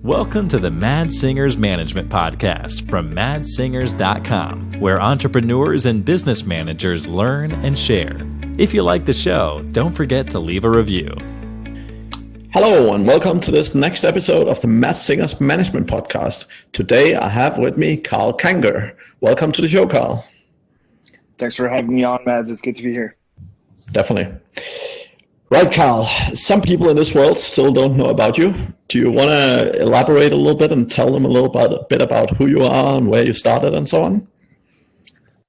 Welcome to the Mad Singers Management Podcast from madsingers.com, where entrepreneurs and business managers learn and share. If you like the show, don't forget to leave a review. Hello and welcome to this next episode of the Mad Singers Management Podcast. Today I have with me Karl Kangur. Welcome to the show, Karl. Thanks for having me on, Mads. It's good to be here. Definitely. Right, Karl. Some people in this world still don't know about you. Do you want to elaborate a little bit and tell them a bit about who you are and where you started and so on?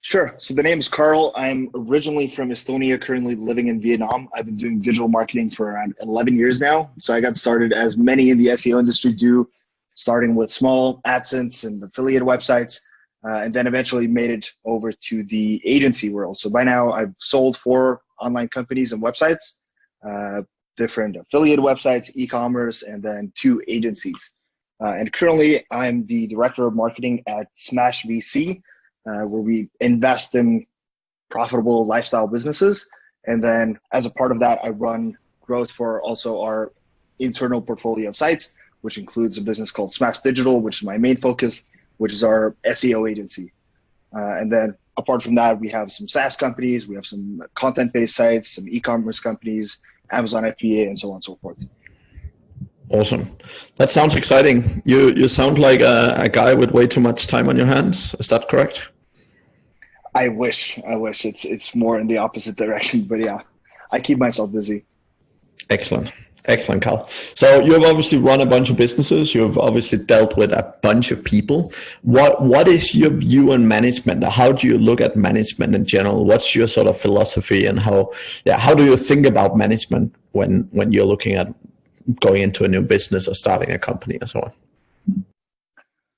Sure. So the name is Karl. I'm originally from Estonia, currently living in Vietnam. I've been doing digital marketing for around 11 years now. So I got started as many in the SEO industry do, starting with small AdSense and affiliate websites, and then eventually made it over to the agency world. So by now I've sold 4 online companies and websites, different affiliate websites, e-commerce, and then 2 agencies. And currently I'm the director of marketing at Smash VC, where we invest in profitable lifestyle businesses. And then as a part of that, I run growth for also our internal portfolio of sites, which includes a business called Smash Digital, which is my main focus, which is our SEO agency. And then apart from that, we have some SaaS companies, we have some content-based sites, some e-commerce companies, Amazon FBA, and so on and so forth. Awesome. That sounds exciting. You sound like a guy with way too much time on your hands. Is that correct? I wish it's more in the opposite direction, but yeah, I keep myself busy. Excellent, Karl. So you've obviously run a bunch of businesses. You've obviously dealt with a bunch of people. What is your view on management? How do you look at management in general? What's your sort of philosophy, and how do you think about management when you're looking at going into a new business or starting a company and so on?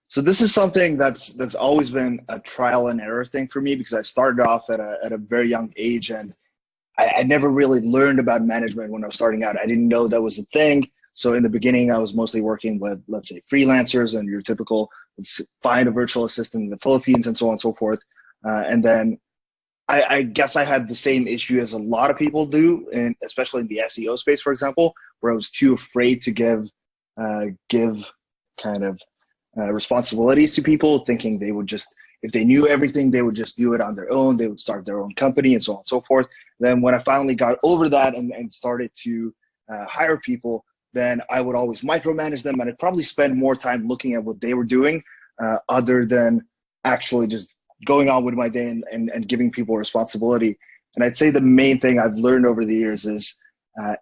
So this is something that's always been a trial and error thing for me, because I started off at a very young age, and I never really learned about management when I was starting out. I didn't know that was a thing. So in the beginning, I was mostly working with, let's say, freelancers and your typical, let's find a virtual assistant in the Philippines and so on and so forth. And then I guess I had the same issue as a lot of people do, and especially in the SEO space, for example, where I was too afraid to give kind of responsibilities to people, thinking they would just, if they knew everything, they would just do it on their own. They would start their own company and so on and so forth. Then when I finally got over that and started to hire people, then I would always micromanage them, and I'd probably spend more time looking at what they were doing other than actually just going on with my day and giving people responsibility. And I'd say the main thing I've learned over the years is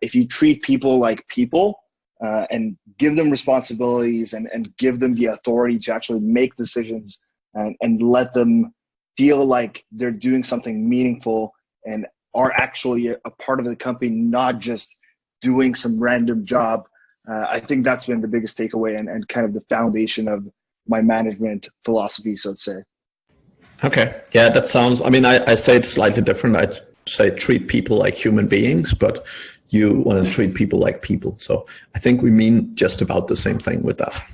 if you treat people like people and give them responsibilities and give them the authority to actually make decisions and let them feel like they're doing something meaningful and are actually a part of the company, not just doing some random job. I think that's been the biggest takeaway and kind of the foundation of my management philosophy, so to say. Okay. Yeah, that sounds, I say it's slightly different. I say treat people like human beings, but you want to treat people like people. So I think we mean just about the same thing with that.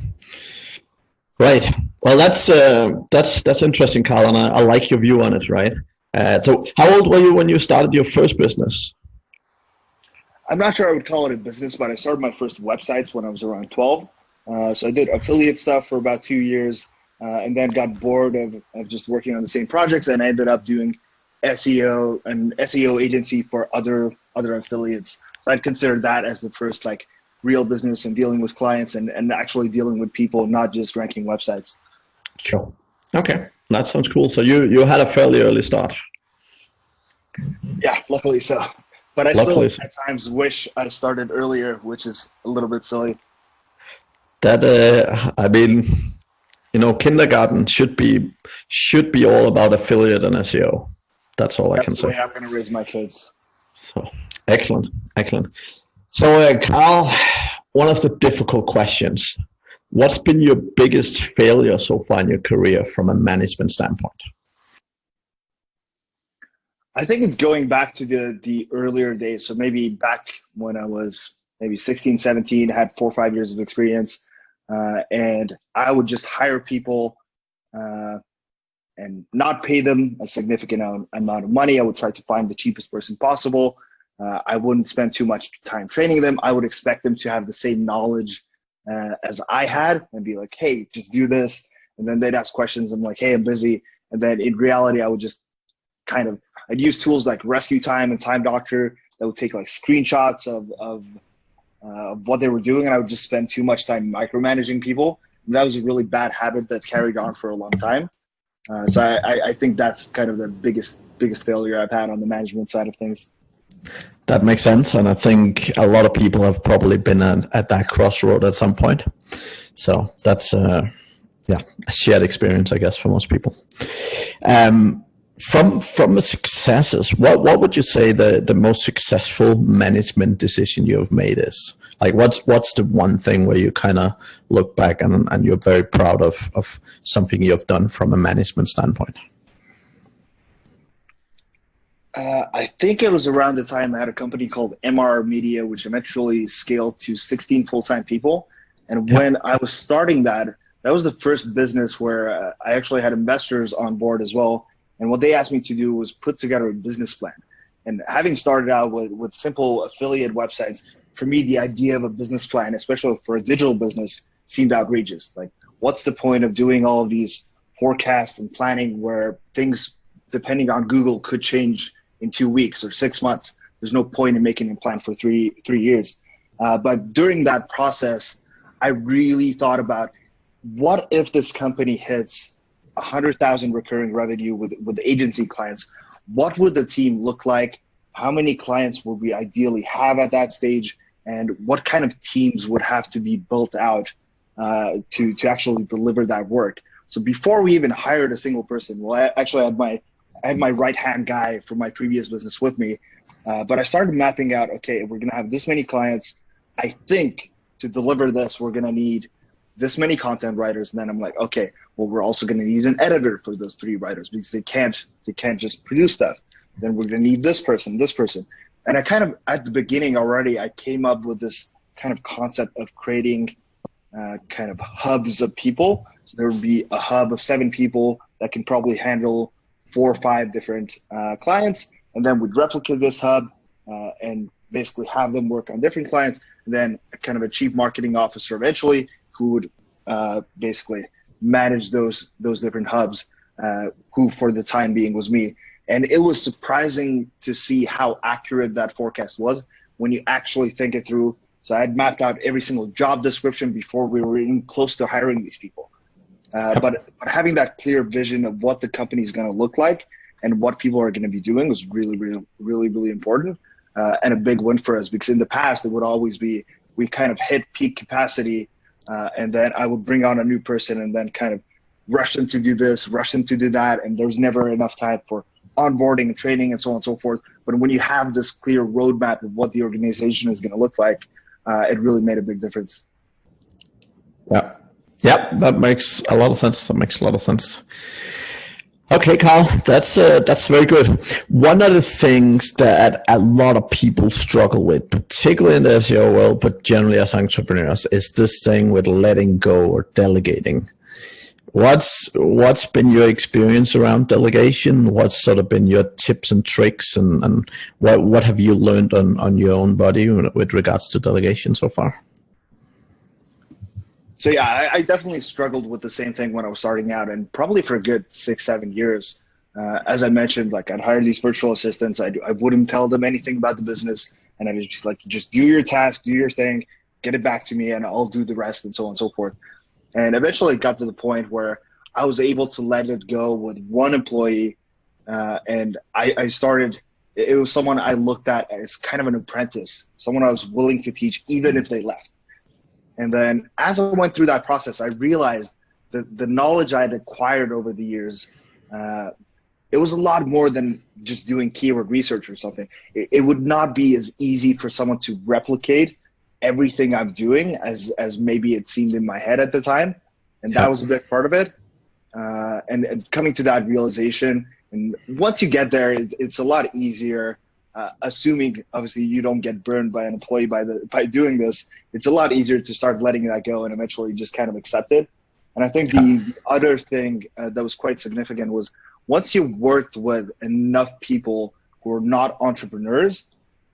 Right. Well, that's interesting, Karl, and I like your view on it, right? So how old were you when you started your first business? I'm not sure I would call it a business, but I started my first websites when I was around 12. So I did affiliate stuff for about 2 years, and then got bored of just working on the same projects, and I ended up doing SEO and SEO agency for other affiliates. So I'd consider that as the first real business and dealing with clients and actually dealing with people, not just ranking websites. Sure. Okay. That sounds cool. So you had a fairly early start. Yeah, luckily so. But I still at times wish I started earlier, which is a little bit silly. That kindergarten should be all about affiliate and SEO. That's all I can say. That's the way I'm going to raise my kids. So excellent. So Karl, one of the difficult questions. What's been your biggest failure so far in your career from a management standpoint? I think it's going back to the earlier days. So maybe back when I was maybe 16, 17, had 4 or 5 years of experience, and I would just hire people and not pay them a significant amount of money. I would try to find the cheapest person possible. I wouldn't spend too much time training them. I would expect them to have the same knowledge as I had, and be like, hey, just do this. And then they'd ask questions. I'm like, hey, I'm busy. And then in reality, I would just I'd use tools like Rescue Time and Time Doctor that would take like screenshots of what they were doing. And I would just spend too much time micromanaging people. And that was a really bad habit that carried on for a long time. So I think that's kind of the biggest failure I've had on the management side of things. That makes sense. And I think a lot of people have probably been at that crossroad at some point. So that's, a shared experience, I guess, for most people. From the successes, what would you say the most successful management decision you have made is? Like, what's the one thing where you kind of look back and you're very proud of something you've done from a management standpoint? I think it was around the time I had a company called MR Media, which eventually scaled to 16 full-time people. And when I was starting that was the first business where I actually had investors on board as well. And what they asked me to do was put together a business plan. And having started out with simple affiliate websites, for me, the idea of a business plan, especially for a digital business, seemed outrageous. Like, what's the point of doing all of these forecasts and planning where things, depending on Google, could change in 2 weeks or 6 months? There's no point in making a plan for three years. But during that process, I really thought about, what if this company hits 100,000 recurring revenue with agency clients? What would the team look like? How many clients would we ideally have at that stage? And what kind of teams would have to be built out to actually deliver that work? So before we even hired a single person, well, I had my right-hand guy from my previous business with me, but I started mapping out, okay, we're going to have this many clients. I think to deliver this, we're going to need this many content writers. And then I'm like, okay, well, we're also going to need an editor for those 3 writers, because they can't just produce stuff. Then we're going to need this person. And I kind of, at the beginning already, I came up with this kind of concept of creating kind of hubs of people. So there would be a hub of 7 people that can probably handle 4 or 5 different clients. And then we'd replicate this hub and basically have them work on different clients. And then kind of a chief marketing officer eventually who would basically manage those different hubs, who for the time being was me. And it was surprising to see how accurate that forecast was when you actually think it through. So I had mapped out every single job description before we were even close to hiring these people. But having that clear vision of what the company is going to look like and what people are going to be doing was really, really, really, really important, and a big win for us, because in the past it would always be, we kind of hit peak capacity, and then I would bring on a new person and then kind of rush them to do this, rush them to do that, and there's never enough time for onboarding and training and so on and so forth. But when you have this clear roadmap of what the organization is going to look like, it really made a big difference. Yeah, that makes a lot of sense. Okay, Karl, that's very good. One of the things that a lot of people struggle with, particularly in the SEO world, but generally as entrepreneurs, is this thing with letting go or delegating. What's been your experience around delegation? What's sort of been your tips and tricks, and what have you learned on your own body with regards to delegation so far? So yeah, I definitely struggled with the same thing when I was starting out, and probably for a good 6-7 years. As I mentioned, like, I'd hire these virtual assistants. I wouldn't tell them anything about the business, and I was just like, just do your task, do your thing, get it back to me, and I'll do the rest, and so on and so forth. And eventually it got to the point where I was able to let it go with one employee, and I started. It was someone I looked at as kind of an apprentice, someone I was willing to teach even if they left. And then as I went through that process, I realized that the knowledge I had acquired over the years, it was a lot more than just doing keyword research or something. It would not be as easy for someone to replicate everything I'm doing as maybe it seemed in my head at the time. And that was a big part of it. And coming to that realization, and once you get there, it's a lot easier. Assuming obviously you don't get burned by an employee by doing this, it's a lot easier to start letting that go and eventually just kind of accept it. And I think the other thing that was quite significant was, once you worked with enough people who are not entrepreneurs,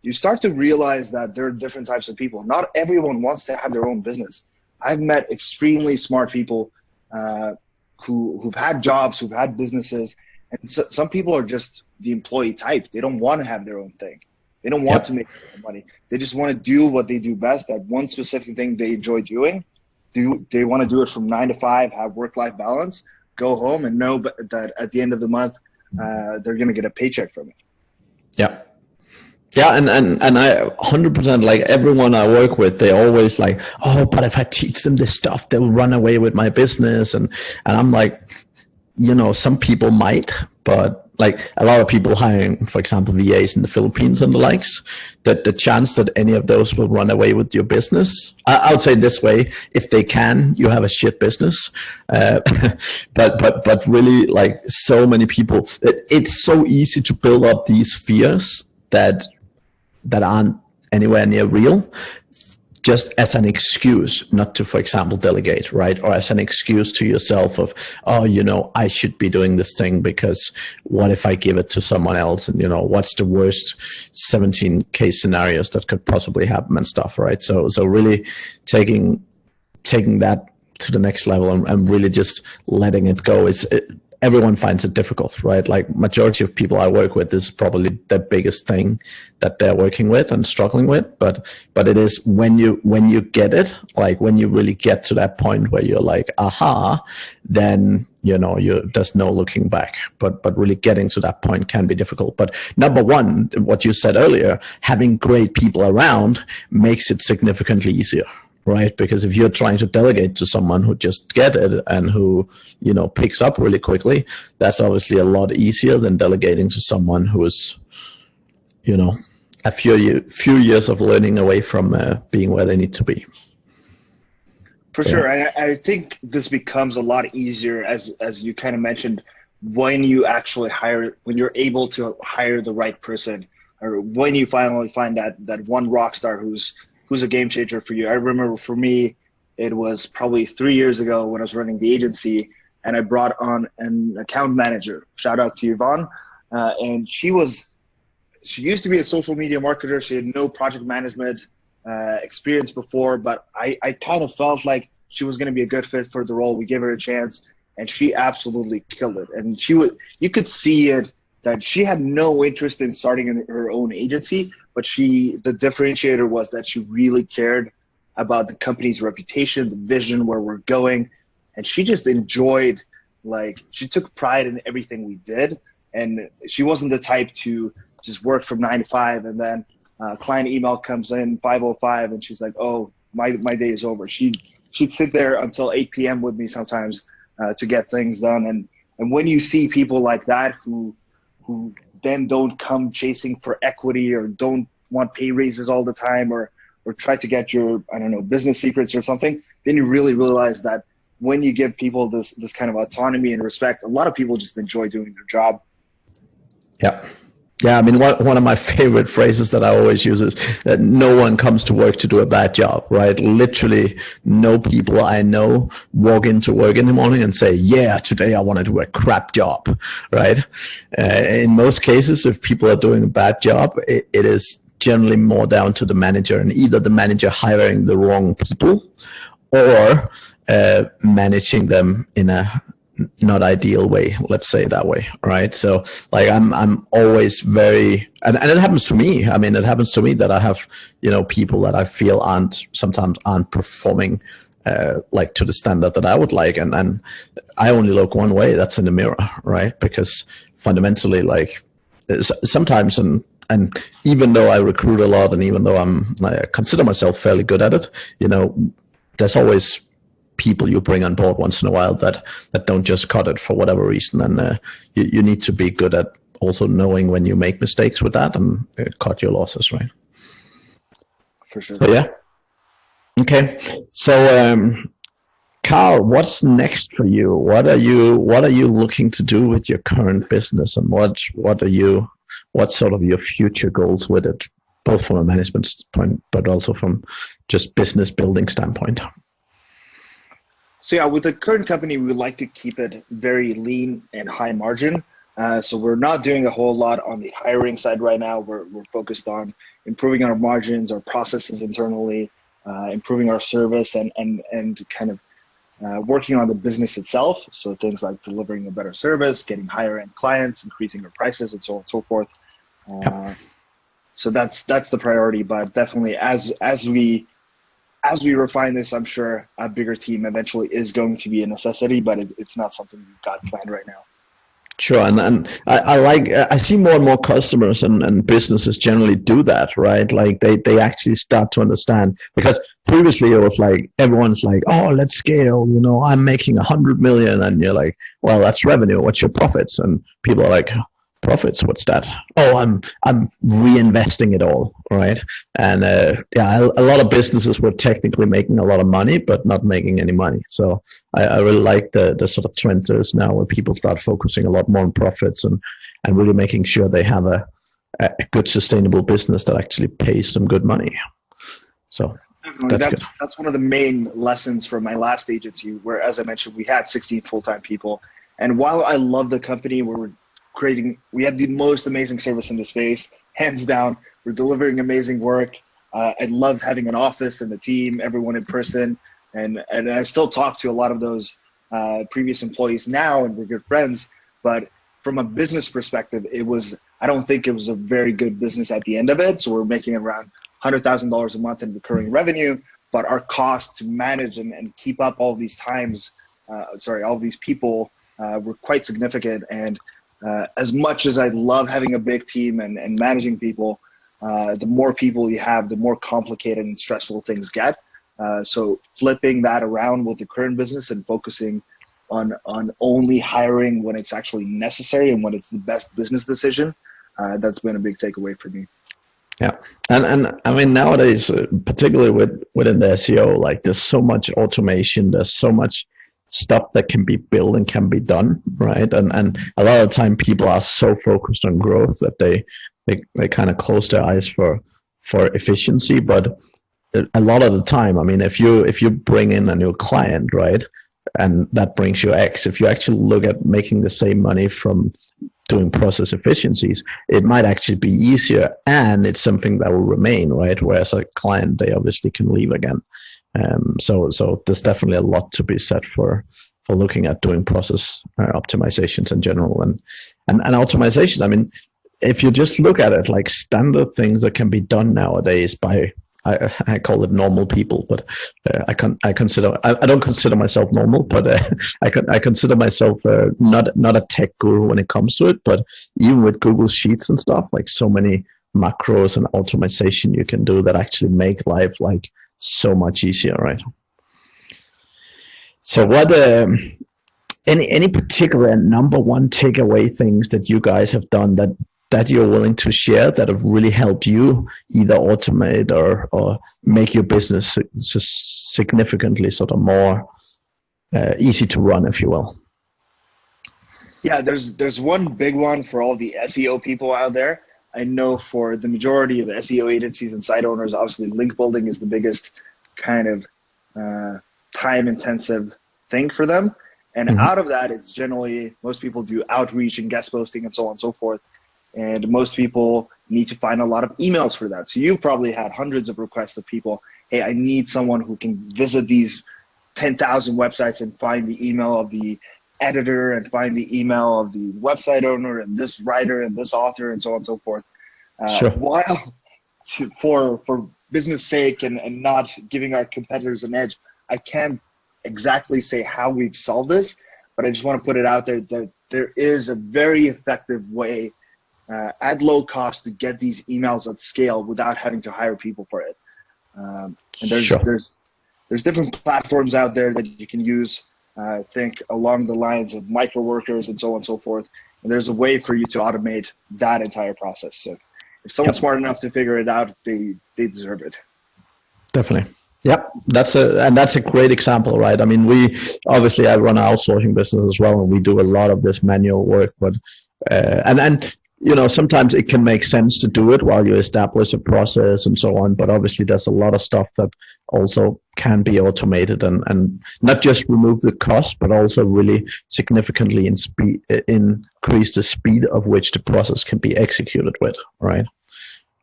you start to realize that there are different types of people. Not everyone wants to have their own business. I've met extremely smart people who've had jobs, who've had businesses, and some people are just the employee type. They don't want to have their own thing. They don't want to make money. They just want to do what they do best, that one specific thing they enjoy doing. They want to do it from 9 to 5, have work-life balance, go home and know that at the end of the month, they're going to get a paycheck from it. Yeah. Yeah, and I 100%, like everyone I work with, they always like, oh, but if I teach them this stuff, they'll run away with my business. And I'm like, you know, some people might, but like a lot of people hiring, for example, VAs in the Philippines and the likes, that the chance that any of those will run away with your business, I would say this way, if they can, you have a shit business. But really, like so many people, it's so easy to build up these fears that aren't anywhere near real, just as an excuse not to, for example, delegate, right? Or as an excuse to yourself of, oh, you know, I should be doing this thing because what if I give it to someone else? And, you know, what's the worst 17 case scenarios that could possibly happen and stuff, right? So really taking that to the next level and really just letting it go everyone finds it difficult, right? Like majority of people I work with, this is probably the biggest thing that they're working with and struggling with. But it is when you get it, like when you really get to that point where you're like, aha, then, you know, there's no looking back. But really getting to that point can be difficult. But number one, what you said earlier, having great people around makes it significantly easier. Right? Because if you're trying to delegate to someone who just get it and who, you know, picks up really quickly, that's obviously a lot easier than delegating to someone who is, you know, a few years of learning away from being where they need to be. For sure. I think this becomes a lot easier as you kind of mentioned, when you actually when you're able to hire the right person, or when you finally find that one rock star who's a game changer for you. I remember for me, it was probably 3 years ago when I was running the agency and I brought on an account manager. Shout out to Yvonne. And she used to be a social media marketer. She had no project management experience before, but I kind of felt like she was going to be a good fit for the role. We gave her a chance and she absolutely killed it. And you could see it, that she had no interest in starting her own agency, but the differentiator was that she really cared about the company's reputation, the vision, where we're going. And she just enjoyed, like, she took pride in everything we did. And she wasn't the type to just work from 9 to 5 and then client email comes in 5:05 and she's like, oh, my day is over. She'd sit there until 8 p.m. with me sometimes to get things done. And when you see people like that who then don't come chasing for equity or don't want pay raises all the time or try to get your, I don't know, business secrets or something, then you really realize that when you give people this kind of autonomy and respect, a lot of people just enjoy doing their job. Yeah. Yeah, I mean, one of my favorite phrases that I always use is that no one comes to work to do a bad job, right? Literally, no people I know walk into work in the morning and say, yeah, today I want to do a crap job, right? In most cases, if people are doing a bad job, it is generally more down to the manager, and either the manager hiring the wrong people or managing them in a not ideal way, let's say that way, right? So like I'm always very, and it happens to me. I mean, it happens to me that I have, you know, people that I feel sometimes aren't performing like to the standard that I would like, and I only look one way, that's in the mirror, right? Because fundamentally, like sometimes, and even though I recruit a lot, and even though I consider myself fairly good at it, you know, there's always people you bring on board once in a while that don't just cut it for whatever reason, and you need to be good at also knowing when you make mistakes with that and cut your losses, right? For sure. So yeah. Okay. So Karl, what's next for you? What are you looking to do with your current business, and what's sort of your future goals with it, both from a management point but also from just business building standpoint? So yeah, with the current company, we like to keep it very lean and high margin. So we're not doing a whole lot on the hiring side right now. We're focused on improving our margins, our processes internally, improving our service and kind of working on the business itself. So things like delivering a better service, getting higher end clients, increasing our prices, and so on and so forth. So that's the priority. But definitely, as we refine this, I'm sure a bigger team eventually is going to be a necessity, but it's not something we've got planned right now. Sure, and I see more and more customers and businesses generally do that, right? Like they actually start to understand, because previously it was like everyone's like, oh, let's scale, I'm making 100 million, and you're like, well, that's revenue. What's your profits? And people are like, profits? What's that? Oh, I'm reinvesting it all, right? And a lot of businesses were technically making a lot of money, but not making any money. So I really like the sort of trend is now where people start focusing a lot more on profits and really making sure they have a good sustainable business that actually pays some good money. So that's one of the main lessons from my last agency, where, as I mentioned, we had 16 full-time people. And while I love the company, we have the most amazing service in the space, hands down. We're delivering amazing work. I love having an office and the team, everyone in person. And I still talk to a lot of those previous employees now, and we're good friends. But from a business perspective, I don't think it was a very good business at the end of it. So we're making around $100,000 a month in recurring revenue, but our cost to manage and keep up all these all these people were quite significant. And as much as I love having a big team and managing people, the more people you have, the more complicated and stressful things get. So flipping that around with the current business and focusing on only hiring when it's actually necessary and when it's the best business decision, that's been a big takeaway for me. Yeah, and I mean, nowadays, particularly within the SEO, like there's so much automation, there's so much stuff that can be built and can be done, right? And a lot of the time people are so focused on growth that they kind of close their eyes for efficiency. But a lot of the time, I mean, if you bring in a new client, right, and that brings you X, if you actually look at making the same money from doing process efficiencies, it might actually be easier, and it's something that will remain, right? Whereas a client, they obviously can leave again. So there's definitely a lot to be said for looking at doing process optimizations in general and optimization. I mean, if you just look at it like standard things that can be done nowadays by, I call it normal people, but I don't consider myself normal, but I consider myself not a tech guru when it comes to it. But even with Google Sheets and stuff, like so many macros and optimization you can do that actually make life like so much easier, right? So what any particular number one takeaway things that you guys have done that you're willing to share that have really helped you either automate or make your business significantly sort of more easy to run, if you will? Yeah, there's one big one for all the SEO people out there. I know for the majority of SEO agencies and site owners, obviously link building is the biggest kind of time-intensive thing for them. And out of that, it's generally, most people do outreach and guest posting and so on and so forth. And most people need to find a lot of emails for that. So you've probably had hundreds of requests of people, hey, I need someone who can visit these 10,000 websites and find the email of the editor and find the email of the website owner and this writer and this author and so on and so forth. Sure. While for business sake and not giving our competitors an edge, I can't exactly say how we've solved this, but I just want to put it out there that there is a very effective way at low cost to get these emails at scale without having to hire people for it. And there's different platforms out there that you can use. I think along the lines of micro workers and so on and so forth. And there's a way for you to automate that entire process. So if someone's smart enough to figure it out, they deserve it. Definitely. Yep. That's a great example, right? I mean, I run an outsourcing business as well, and we do a lot of this manual work, but and you know, sometimes it can make sense to do it while you establish a process and so on. But obviously there's a lot of stuff that also can be automated and not just remove the cost, but also really significantly increase the speed of which the process can be executed with, right?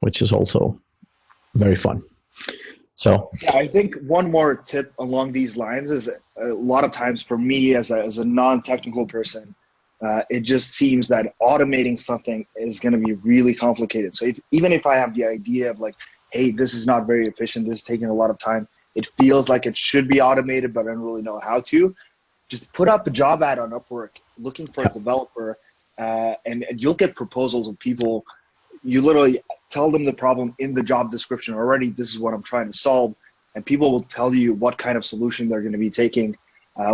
Which is also very fun. So yeah, I think one more tip along these lines is a lot of times for me as a non-technical person, it just seems that automating something is going to be really complicated. So even if I have the idea of like, hey, this is not very efficient, this is taking a lot of time, it feels like it should be automated, but I don't really know how to, just put up a job ad on Upwork looking for a developer, and you'll get proposals of people. You literally tell them the problem in the job description already. This is what I'm trying to solve. And people will tell you what kind of solution they're going to be taking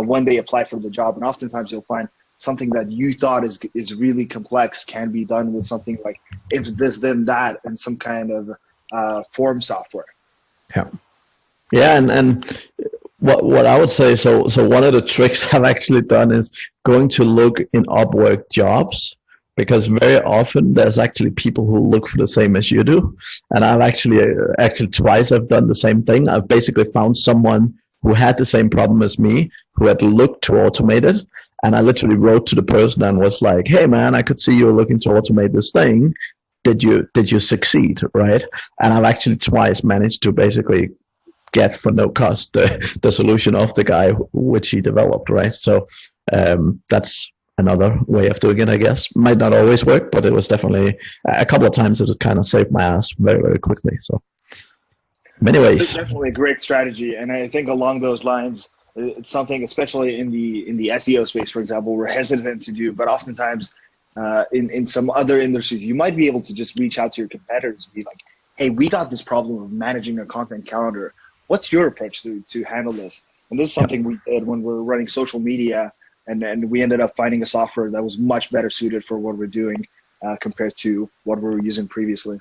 when they apply for the job. And oftentimes you'll find something that you thought is really complex can be done with something like if this, then that, and some kind of form software. yeah. Yeah, and what I would say, so one of the tricks I've actually done is going to look in Upwork jobs, because very often there's actually people who look for the same as you do. And I've actually twice I've done the same thing. I've basically found someone who had the same problem as me, who had looked to automate it. And I literally wrote to the person and was like, hey man, I could see you were looking to automate this thing. Did you succeed, right? And I've actually twice managed to basically get for no cost the solution of the guy which he developed, right? So that's another way of doing it, I guess. Might not always work, but it was definitely a couple of times it kind of saved my ass very, very quickly. So many ways. It's definitely a great strategy. And I think along those lines, it's something, especially in the SEO space, for example, we're hesitant to do, but oftentimes in some other industries, you might be able to just reach out to your competitors and be like, hey, we got this problem of managing a content calendar. What's your approach to handle this? And this is something we did when we were running social media, and we ended up finding a software that was much better suited for what we're doing compared to what we were using previously.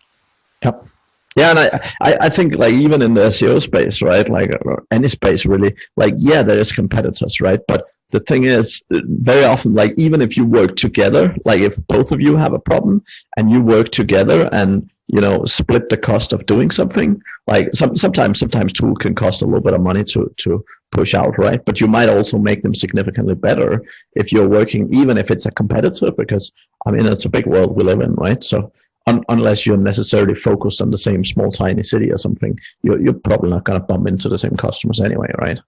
Yep. Yeah, and I think like even in the SEO space, right, like or any space really, like yeah, there is competitors, right? But the thing is, very often, like even if you work together, like if both of you have a problem and you work together and split the cost of doing something, like sometimes tool can cost a little bit of money to push out, right? But you might also make them significantly better if you're working, even if it's a competitor, because I mean it's a big world we live in, right? So unless you're necessarily focused on the same small tiny city or something, you're probably not going to bump into the same customers anyway, right?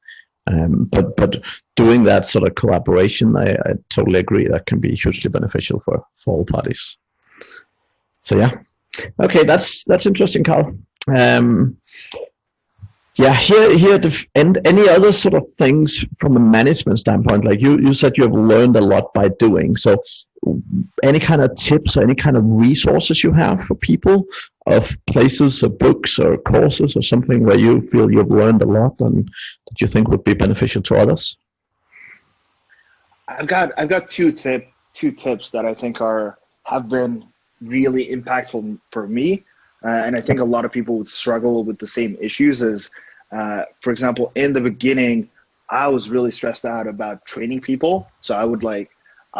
But doing that sort of collaboration, I totally agree, that can be hugely beneficial for all parties. So yeah. Okay, that's interesting, Karl. Yeah, here at the end, any other sort of things from a management standpoint? Like you said, you have learned a lot by doing. So, any kind of tips or any kind of resources you have for people, of places or books or courses or something where you feel you've learned a lot and that you think would be beneficial to others? I've got two tips that I think have been really impactful for me, and I think a lot of people would struggle with the same issues. As for example, in the beginning, I was really stressed out about training people, so I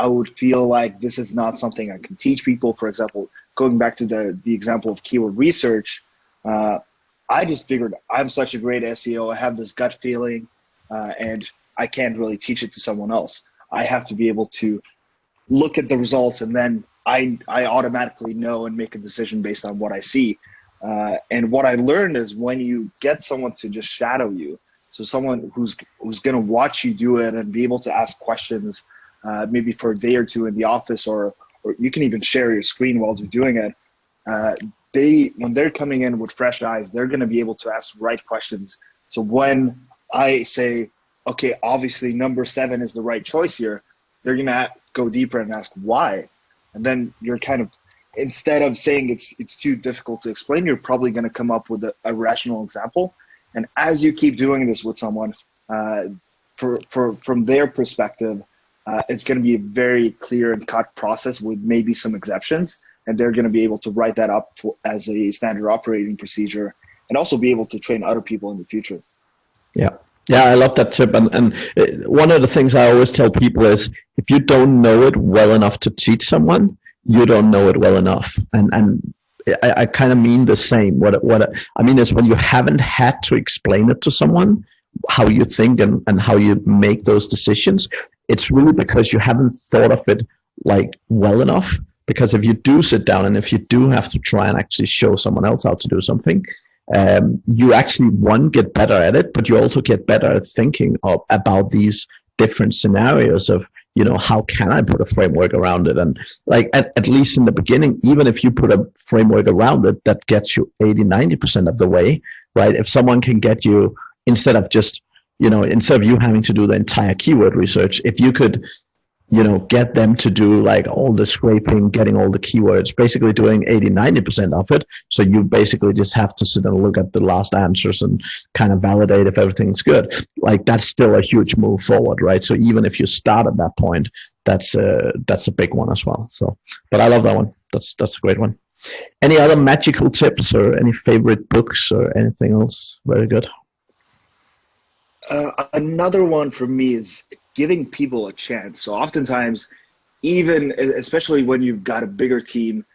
would feel like this is not something I can teach people. For example, going back to the example of keyword research, I just figured I'm such a great SEO, I have this gut feeling, and I can't really teach it to someone else. I have to be able to look at the results, and then I automatically know and make a decision based on what I see. And what I learned is when you get someone to just shadow you, so someone who's going to watch you do it and be able to ask questions, maybe for a day or two in the office, or you can even share your screen while you're doing it. When they're coming in with fresh eyes, they're going to be able to ask the right questions. So when I say, okay, obviously number 7 is the right choice here, they're going to go deeper and ask why. And then you're kind of, instead of saying it's too difficult to explain, you're probably going to come up with a rational example. And as you keep doing this with someone, from their perspective, it's going to be a very clear and cut process with maybe some exceptions. And they're going to be able to write that up as a standard operating procedure, and also be able to train other people in the future. Yeah. Yeah, I love that tip. And one of the things I always tell people is, if you don't know it well enough to teach someone, you don't know it well enough. And I kind of mean the same. What I mean is, when you haven't had to explain it to someone, how you think and how you make those decisions, it's really because you haven't thought of it like well enough. Because if you do sit down and if you do have to try and actually show someone else how to do something, you actually, one, get better at it, but you also get better at thinking about these different scenarios of, how can I put a framework around it? And like, at least in the beginning, even if you put a framework around it that gets you 80-90% of the way, right? If someone can get you, instead of you having to do the entire keyword research, if you could, get them to do like all the scraping, getting all the keywords, basically doing 80-90% of it. So you basically just have to sit and look at the last answers and kind of validate if everything's good. Like, that's still a huge move forward, right? So even if you start at that point, that's a big one as well. So, but I love that one. That's a great one. Any other magical tips or any favorite books or anything else? Very good. Another one for me is giving people a chance. So oftentimes, even especially when you've got a bigger team,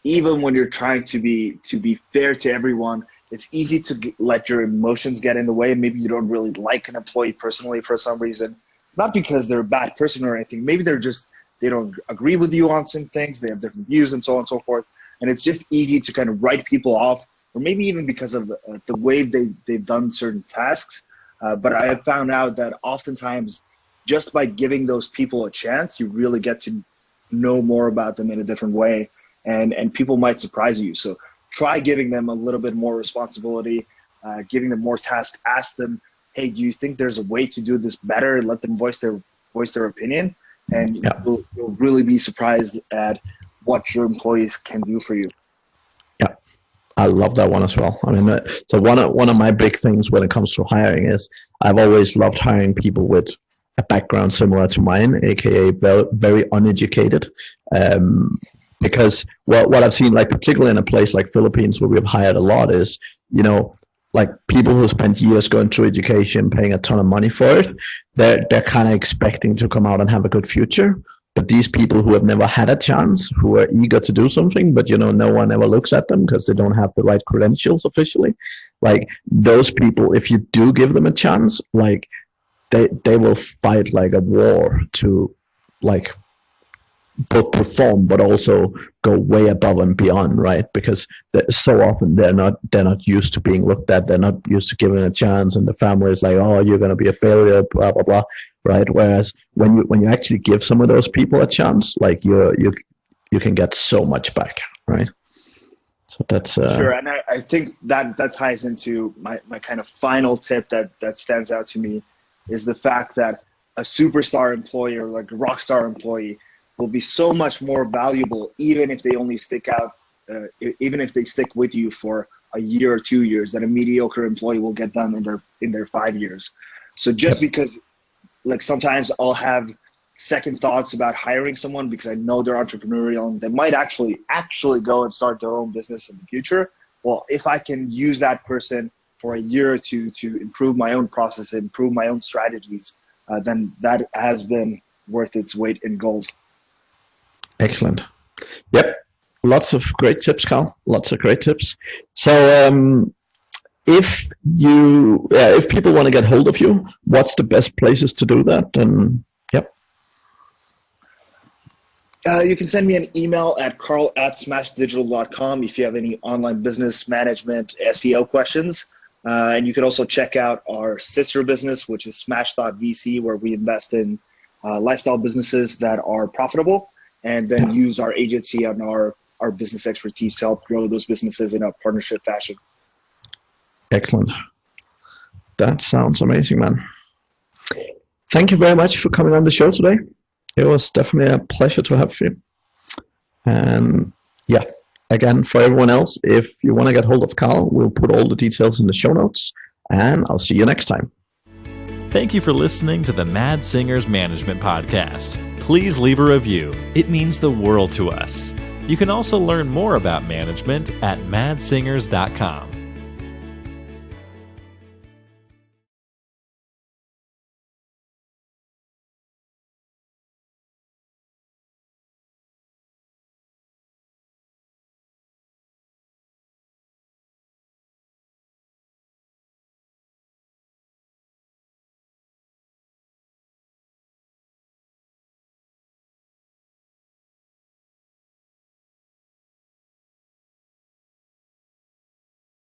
even when you're trying to be fair to everyone, it's easy to let your emotions get in the way. Maybe you don't really like an employee personally for some reason, not because they're a bad person or anything. Maybe they don't agree with you on some things. They have different views and so on and so forth. And it's just easy to kind of write people off, or maybe even because of the way they've done certain tasks. But I have found out that oftentimes, just by giving those people a chance, you really get to know more about them in a different way, and people might surprise you. So try giving them a little bit more responsibility, giving them more tasks. Ask them, hey, do you think there's a way to do this better? Let them voice their opinion, and you'll really be surprised at what your employees can do for you. Yeah, I love that one as well. I mean, so one of my big things when it comes to hiring is I've always loved hiring people with a background similar to mine, aka very, very uneducated. Because what I've seen, like particularly in a place like Philippines where we've hired a lot, is like people who spent years going through education, paying a ton of money for it, they're kind of expecting to come out and have a good future. But these people who have never had a chance, who are eager to do something, but no one ever looks at them because they don't have the right credentials officially. Like those people, if you do give them a chance, like they will fight like a war to like both perform but also go way above and beyond, right? Because so often they're not used to being looked at, they're not used to giving a chance, and the family is like, oh, you're going to be a failure, blah blah blah, right? Whereas when you actually give some of those people a chance, like you can get so much back, right? So that's sure. And I think that ties into my kind of final tip that stands out to me, is the fact that a superstar employee or like a rock star employee will be so much more valuable, even if they only stick out, even if they stick with you for a year or 2 years, that a mediocre employee will get done in their 5 years. So just because, like, sometimes I'll have second thoughts about hiring someone because I know they're entrepreneurial and they might actually go and start their own business in the future. Well, if I can use that person for a year or two to improve my own process, improve my own strategies, then that has been worth its weight in gold. Excellent. Yep. Lots of great tips, Karl. Lots of great tips. So if people want to get hold of you, what's the best places to do that? And you can send me an email at karl@smashdigital.com if you have any online business management SEO questions. And you can also check out our sister business, which is smash.vc, where we invest in lifestyle businesses that are profitable, and then use our agency and our business expertise to help grow those businesses in a partnership fashion. Excellent. That sounds amazing, man. Thank you very much for coming on the show today. It was definitely a pleasure to have you. And again, for everyone else, if you want to get hold of Karl, we'll put all the details in the show notes, and I'll see you next time. Thank you for listening to the Mad Singers Management Podcast. Please leave a review. It means the world to us. You can also learn more about management at madsingers.com.